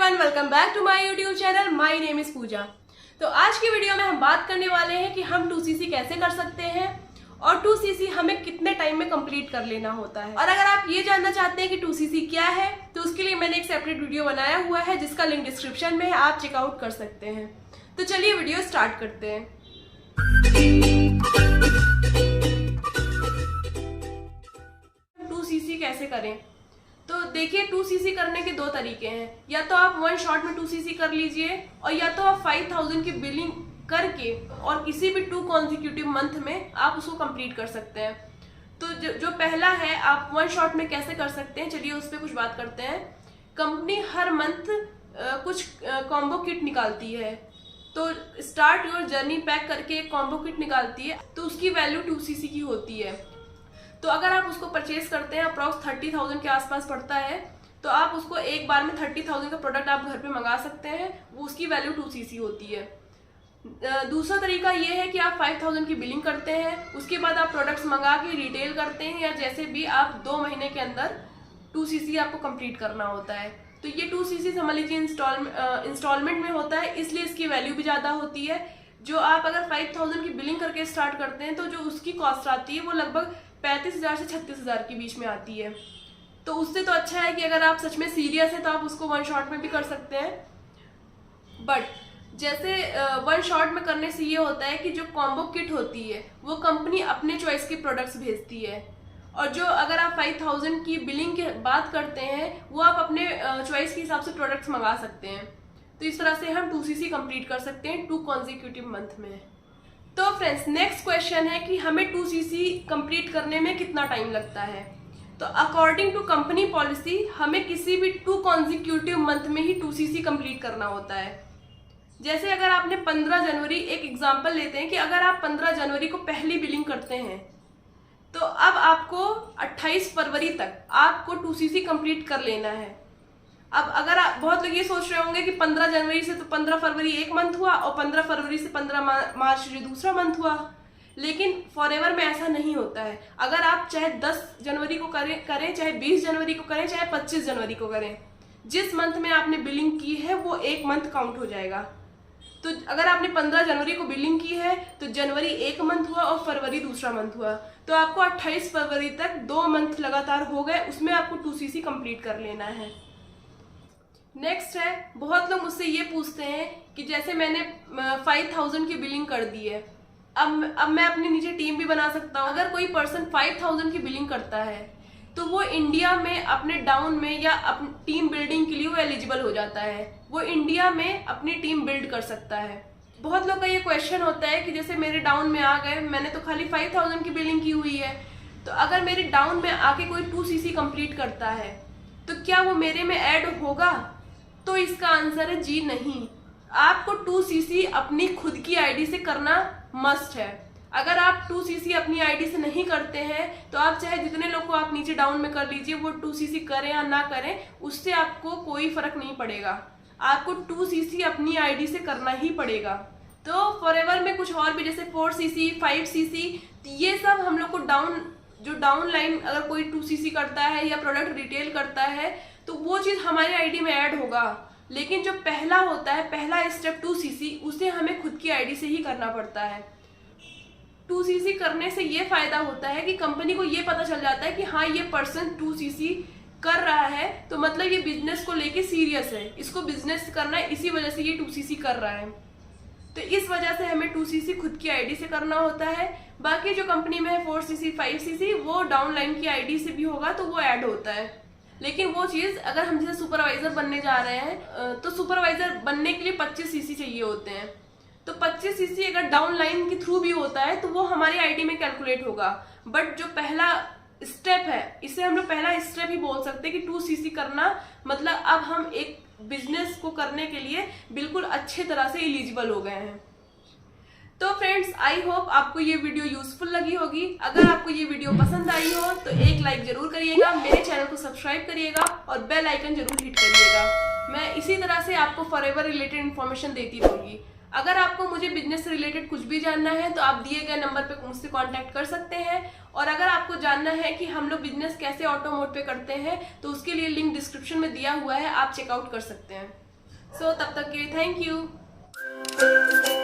Everyone, welcome back to my YouTube channel. My name is Pooja. तो आज की video में हम बात करने वाले हैं कि हम 2cc कैसे कर सकते हैं और 2cc हमें कितने टाइम में कंप्लीट कर लेना होता है। और अगर आप ये जानना चाहते हैं कि 2cc क्या है तो उसके लिए मैंने एक सेपरेट वीडियो बनाया हुआ है जिसका लिंक डिस्क्रिप्शन में है, आप चेकआउट कर सकते हैं। तो चलिए वीडियो स्टार्ट करते हैं। 2cc कैसे करें? तो देखिए 2cc करने के दो तरीके हैं। या तो आप वन शॉट में 2cc कर लीजिए और या तो आप 5000 की बिलिंग करके और किसी भी 2 कॉन्जिक्यूटिव मंथ में आप उसको कंप्लीट कर सकते हैं। तो जो पहला है आप वन शॉट में कैसे कर सकते हैं, चलिए उस पर कुछ बात करते हैं। कंपनी हर मंथ कुछ कॉम्बो किट निकालती है। तो स्टार्ट योर जर्नी पैक करके एक कॉम्बो किट निकालती है, तो उसकी वैल्यू 2cc की होती है। तो अगर आप उसको परचेज करते हैं, अप्रॉक्स 30,000 के आसपास पड़ता है, तो आप उसको एक बार में 30,000 का प्रोडक्ट आप घर पे मंगा सकते हैं, वो उसकी वैल्यू 2cc होती है। दूसरा तरीका ये है कि आप 5,000 की बिलिंग करते हैं, उसके बाद आप प्रोडक्ट्स मंगा के रिटेल करते हैं या जैसे भी आप 2 महीने के अंदर 2cc आपको कंप्लीट करना होता है। तो ये 2cc समझ लीजिए इंस्टॉलमेंट में होता है, इसलिए इसकी वैल्यू भी ज़्यादा होती है। जो आप अगर 5,000 की बिलिंग करके स्टार्ट करते हैं तो जो उसकी कॉस्ट आती है वो लगभग 35,000 से 36,000 के बीच में आती है। तो उससे तो अच्छा है कि अगर आप सच में सीरियस है तो आप उसको वन शॉट में भी कर सकते हैं। बट जैसे वन शॉट में करने से ये होता है कि जो कॉम्बो किट होती है वो कंपनी अपने चॉइस के प्रोडक्ट्स भेजती है, और जो अगर आप 5,000 की बिलिंग की बात करते हैं वो आप अपने चॉइस के हिसाब से प्रोडक्ट्स मंगा सकते हैं। तो इस तरह से हम 2cc कंप्लीट कर सकते हैं 2 कॉन्जिक्यूटिव मंथ में। तो फ्रेंड्स, नेक्स्ट क्वेश्चन है कि हमें 2cc कंप्लीट करने में कितना टाइम लगता है। तो अकॉर्डिंग टू कंपनी पॉलिसी हमें किसी भी 2 कॉन्जिक्यूटिव मंथ में ही 2cc कंप्लीट करना होता है। जैसे अगर आपने 15 जनवरी, एक एग्जांपल लेते हैं कि अगर आप 15 जनवरी को पहली बिलिंग करते हैं तो अब आपको 28 फरवरी तक आपको 2cc कंप्लीट कर लेना है। अब अगर बहुत लोग ये सोच रहे होंगे कि 15 जनवरी से तो 15 फरवरी एक मंथ हुआ और 15 फरवरी से 15 मार्च जो दूसरा मंथ हुआ, लेकिन फॉरएवर में ऐसा नहीं होता है। अगर आप चाहे 10 जनवरी को करें, चाहे 20 जनवरी को करें, चाहे 25 जनवरी को करें, जिस मंथ में आपने बिलिंग की है वो एक मंथ काउंट हो जाएगा। तो अगर आपने 15 जनवरी को बिलिंग की है तो जनवरी एक मंथ हुआ और फरवरी दूसरा मंथ हुआ, तो आपको 28 फरवरी तक 2 मंथ लगातार हो गए, उसमें आपको 2cc कंप्लीट कर लेना है। नेक्स्ट है, बहुत लोग मुझसे ये पूछते हैं कि जैसे मैंने 5,000 की बिलिंग कर दी है, अब मैं अपने नीचे टीम भी बना सकता हूँ। अगर कोई पर्सन 5,000 की बिलिंग करता है तो वो इंडिया में अपने डाउन में या अपनी टीम बिल्डिंग के लिए वो एलिजिबल हो जाता है, वो इंडिया में अपनी टीम बिल्ड कर सकता है। बहुत लोग का ये क्वेश्चन होता है कि जैसे मेरे डाउन में आ गए, मैंने तो खाली 5,000 की बिलिंग की हुई है, तो अगर मेरे डाउन में आके कोई 2cc कंप्लीट करता है तो क्या वो मेरे में ऐड होगा? तो इसका आंसर है जी नहीं। आपको 2cc अपनी खुद की आईडी से करना मस्ट है। अगर आप 2cc अपनी आईडी से नहीं करते हैं तो आप चाहे जितने लोग को आप नीचे डाउन में कर लीजिए, वो 2cc करें या ना करें, उससे आपको कोई फर्क नहीं पड़ेगा। आपको 2cc अपनी आईडी से करना ही पड़ेगा। तो फॉरएवर में कुछ और भी जैसे 4cc, 5cc, ये सब हम लोग को डाउन लाइन अगर कोई 2cc करता है या प्रोडक्ट रिटेल करता है तो वो चीज हमारी आईडी में ऐड होगा, लेकिन जो पहला होता है, पहला स्टेप 2cc, उसे हमें खुद की आईडी से ही करना पड़ता है। 2cc करने से ये फायदा होता है कि कंपनी को ये पता चल जाता है कि हाँ ये पर्सन 2cc कर रहा है, तो मतलब ये बिजनेस को लेके सीरियस है, इसको बिजनेस करना है, इसी वजह से ये 2cc कर रहा है। तो इस वजह से हमें 2cc खुद की आईडी से करना होता है। बाकी जो कंपनी में है 4cc, 5cc, वो डाउन लाइन की आईडी से भी होगा तो वो ऐड होता है। लेकिन वो चीज अगर हम जैसे सुपरवाइजर बनने जा रहे हैं तो सुपरवाइजर बनने के लिए 25cc चाहिए होते हैं। तो 25cc अगर डाउन लाइन के थ्रू भी होता है तो वो हमारी आईडी में कैलकुलेट होगा। बट जो पहला स्टेप है, इसे हम लोग पहला स्टेप ही बोल सकते हैं कि 2cc करना, मतलब अब हम एक बिजनेस को करने के लिए बिल्कुल अच्छे तरह से एलिजिबल हो गए हैं। तो फ्रेंड्स, आई होप आपको ये वीडियो यूजफुल लगी होगी। अगर आपको ये वीडियो पसंद आई हो तो एक लाइक जरूर करिएगा, मेरे चैनल को सब्सक्राइब करिएगा और बेल आइकन जरूर हिट करिएगा। मैं इसी तरह से आपको फॉरएवर रिलेटेड इन्फॉर्मेशन देती रहूंगी। अगर आपको मुझे बिजनेस से रिलेटेड कुछ भी जानना है तो आप दिए गए नंबर पे मुझसे कांटेक्ट कर सकते हैं। और अगर आपको जानना है कि हम लोग बिजनेस कैसे ऑटो मोड पे करते हैं तो उसके लिए लिंक डिस्क्रिप्शन में दिया हुआ है, आप चेकआउट कर सकते हैं। सो तब तक के लिए थैंक यू।